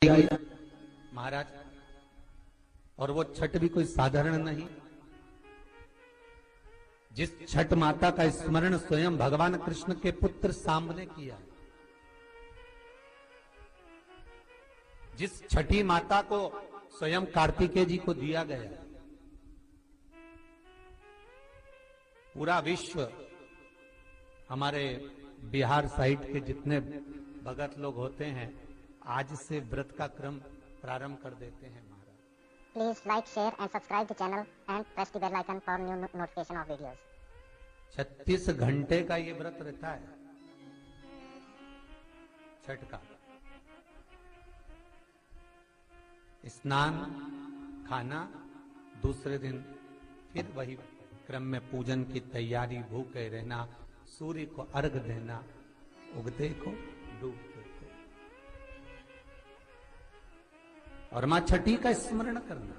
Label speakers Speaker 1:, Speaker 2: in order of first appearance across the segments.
Speaker 1: महाराज, और वो छठ भी कोई साधारण नहीं। जिस छठ माता का स्मरण स्वयं भगवान कृष्ण के पुत्र सांब ने किया, जिस छठी माता को स्वयं कार्तिकेय जी को दिया गया, पूरा विश्व, हमारे बिहार साइड के जितने भगत लोग होते हैं आज से व्रत का क्रम प्रारंभ कर देते हैं। महाराज,
Speaker 2: please like, share and subscribe the channel and press the bell icon for new notification of videos.
Speaker 1: 36 घंटे का ये व्रत रहता है छठ का। स्नान, खाना, दूसरे दिन फिर वही क्रम में पूजन की तैयारी, भूखे रहना, सूर्य को अर्घ देना, उगते को डूबते को, और मां छठी का स्मरण करना।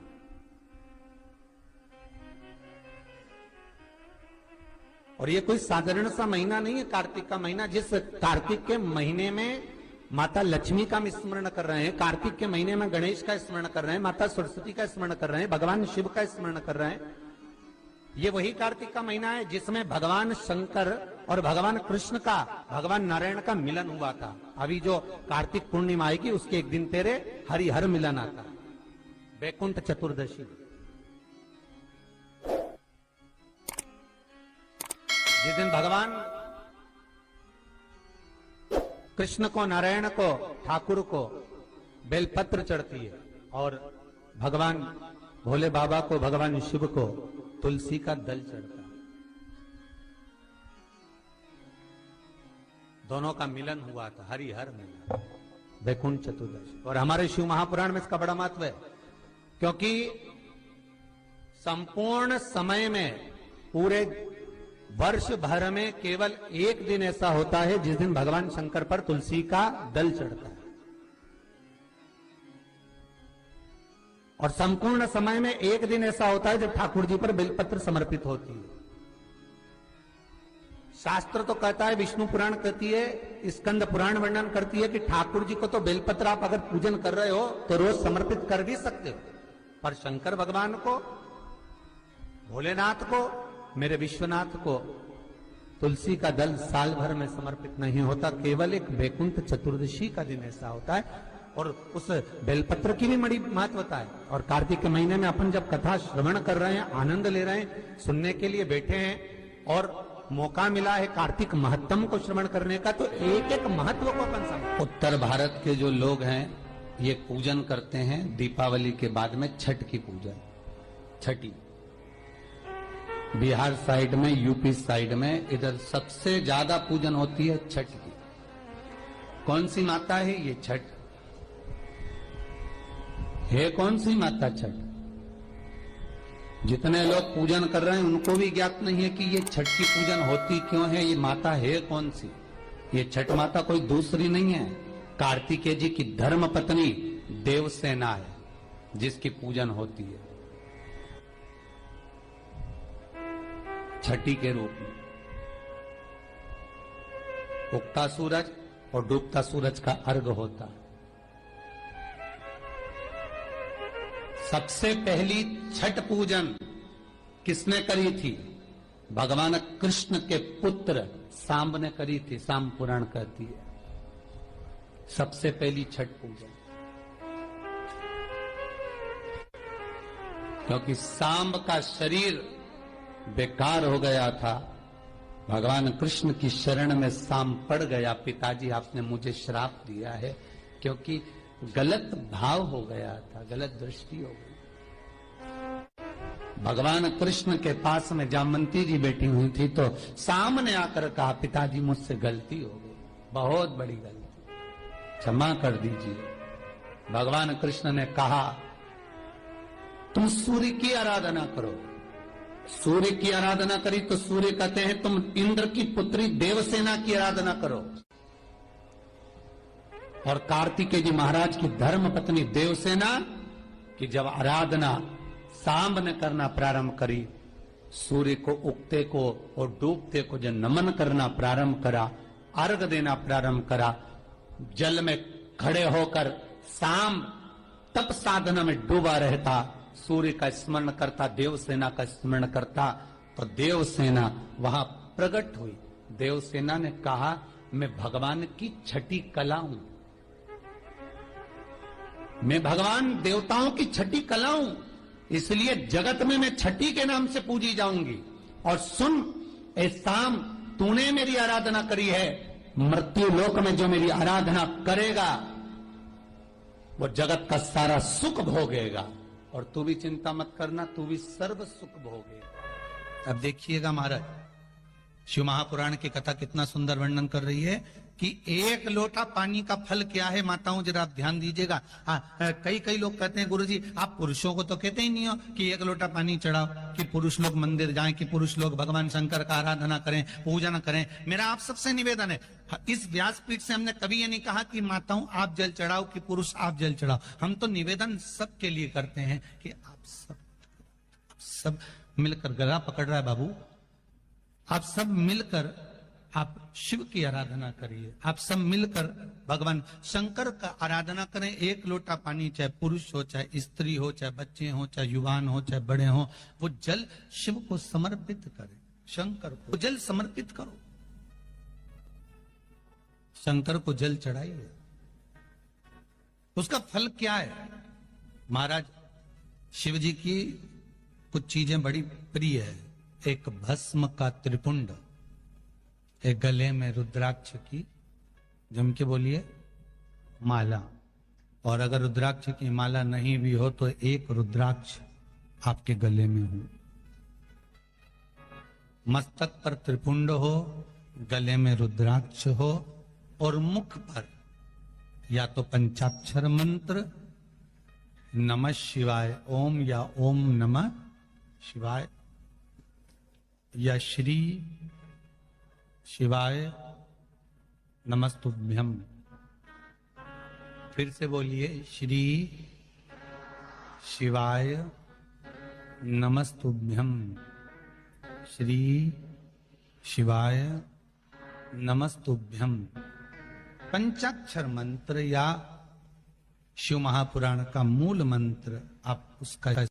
Speaker 1: और ये कोई साधारण सा महीना नहीं है कार्तिक का महीना। जिस कार्तिक के महीने में माता लक्ष्मी का स्मरण कर रहे हैं, कार्तिक के महीने में गणेश का स्मरण कर रहे हैं, माता सरस्वती का स्मरण कर रहे हैं, भगवान शिव का स्मरण कर रहे हैं, ये वही कार्तिक का महीना है जिसमें भगवान शंकर और भगवान कृष्ण का, भगवान नारायण का मिलन हुआ था। अभी जो कार्तिक पूर्णिमा आएगी उसके एक दिन तेरे हरिहर मिलन आता, वैकुंठ चतुर्दशी। जिस दिन भगवान कृष्ण को, नारायण को, ठाकुर को बेलपत्र चढ़ती है और भगवान भोले बाबा को, भगवान शिव को तुलसी का दल चढ़ता है। दोनों का मिलन हुआ था, हरिहर मिलन, वैकुंठ चतुर्दशी। और हमारे शिव महापुराण में इसका बड़ा महत्व है, क्योंकि संपूर्ण समय में, पूरे वर्ष भर में केवल एक दिन ऐसा होता है जिस दिन भगवान शंकर पर तुलसी का दल चढ़ता है, और संपूर्ण समय में एक दिन ऐसा होता है जब ठाकुर जी पर बेलपत्र समर्पित होती है। शास्त्र तो कहता है, विष्णु पुराण कहती है, स्कंद पुराण वर्णन करती है कि ठाकुर जी को तो बेलपत्र आप अगर पूजन कर रहे हो तो रोज समर्पित कर भी सकते हो, पर शंकर भगवान को, भोलेनाथ को, मेरे विश्वनाथ को तुलसी का दल साल भर में समर्पित नहीं होता, केवल एक वैकुंठ चतुर्दशी का दिन ऐसा होता है। और उस बेलपत्र की भी बड़ी महत्वता है। और कार्तिक के महीने में अपन जब कथा श्रवण कर रहे हैं, आनंद ले रहे हैं, सुनने के लिए बैठे हैं और मौका मिला है कार्तिक महत्तम को श्रवण करने का, तो एक एक महत्व को अपन समझ। उत्तर भारत के जो लोग हैं ये पूजन करते हैं दीपावली के बाद में छठ की पूजन, छठी। बिहार साइड में, यूपी साइड में, इधर सबसे ज्यादा पूजन होती है छठ की। कौन सी माता है ये? छठ है। कौन सी माता? छठ। जितने लोग पूजन कर रहे हैं उनको भी ज्ञात नहीं है कि ये छठ की पूजन होती क्यों है, ये माता है कौन सी। ये छठ माता कोई दूसरी नहीं है, कार्तिकेय जी की धर्म पत्नी देवसेना है जिसकी पूजन होती है छठी के रूप में। उगता सूरज और डूबता सूरज का अर्घ होता है। सबसे पहली छठ पूजन किसने करी थी? भगवान कृष्ण के पुत्र सांब ने करी थी। सांब पुराण कहती है सबसे पहली छठ पूजन, क्योंकि सांब का शरीर बेकार हो गया था। भगवान कृष्ण की शरण में सांब पड़ गया, पिताजी आपने मुझे श्राप दिया है, क्योंकि गलत भाव हो गया था, गलत दृष्टि हो गई। भगवान कृष्ण के पास में जामवंती जी बैठी हुई थी तो सामने आकर कहा, पिताजी मुझसे गलती हो गई, बहुत बड़ी गलती, क्षमा कर दीजिए। भगवान कृष्ण ने कहा, तुम सूर्य की आराधना करो। सूर्य की आराधना करी तो सूर्य कहते हैं तुम इंद्र की पुत्री देवसेना की आराधना करो। और कार्तिकेय जी महाराज की धर्म पत्नी देवसेना की जब आराधना सांब ने करना प्रारंभ करी, सूर्य को उगते को और डूबते को जब नमन करना प्रारंभ करा, अर्घ देना प्रारंभ करा, जल में खड़े होकर शाम तप साधना में डूबा रहता, सूर्य का स्मरण करता, देवसेना का स्मरण करता, तो देवसेना वहां प्रकट हुई। देवसेना ने कहा मैं भगवान की छठी कला हूं, मैं भगवान देवताओं की छठी कला हूं, इसलिए जगत में मैं छठी के नाम से पूजी जाऊंगी। और सुन ए शाम, तूने मेरी आराधना करी है, मृत्यु लोक में जो मेरी आराधना करेगा वो जगत का सारा सुख भोगेगा, और तू भी चिंता मत करना, तू भी सर्व सुख भोगेगा। अब देखिएगा महाराज, शिव महापुराण की कथा कितना सुंदर वर्णन कर रही है कि एक लोटा पानी का फल क्या है। माताओं जरा आप ध्यान दीजिएगा। कई लोग कहते हैं गुरुजी आप पुरुषों को तो कहते ही नहीं हो कि एक लोटा पानी चढ़ाओ, कि पुरुष लोग मंदिर जाएं, कि पुरुष लोग भगवान शंकर का आराधना करें, पूजन करें। मेरा आप सबसे निवेदन है, इस व्यासपीठ से हमने कभी ये नहीं कहा कि माताओं आप जल चढ़ाओ, कि पुरुष आप जल चढ़ाओ। हम तो निवेदन सबके लिए करते हैं कि आप सब मिलकर, गला पकड़ रहा है बाबू, आप सब मिलकर आप शिव की आराधना करिए, आप सब मिलकर भगवान शंकर का आराधना करें। एक लोटा पानी, चाहे पुरुष हो, चाहे स्त्री हो, चाहे बच्चे हो, चाहे युवान हो, चाहे बड़े हो, वो जल शिव को समर्पित करें, शंकर को जल समर्पित करो, शंकर को जल चढ़ाइए। उसका फल क्या है महाराज? शिव जी की कुछ चीजें बड़ी प्रिय है। एक भस्म का त्रिपुंड, एक गले में रुद्राक्ष की, जम के बोलिए, माला। और अगर रुद्राक्ष की माला नहीं भी हो तो एक रुद्राक्ष आपके गले में हो, मस्तक पर त्रिपुंड हो, गले में रुद्राक्ष हो, और मुख पर या तो पंचाक्षर मंत्र नमः शिवाय ओम, या ओम नमः शिवाय, या श्री शिवाय नमस्तुभ्यम। फिर से बोलिए, श्री शिवाय नमस्तुभ्यम, श्री शिवाय नमस्तुभ्यम। पंचाक्षर मंत्र या शिव महापुराण का मूल मंत्र आप उसका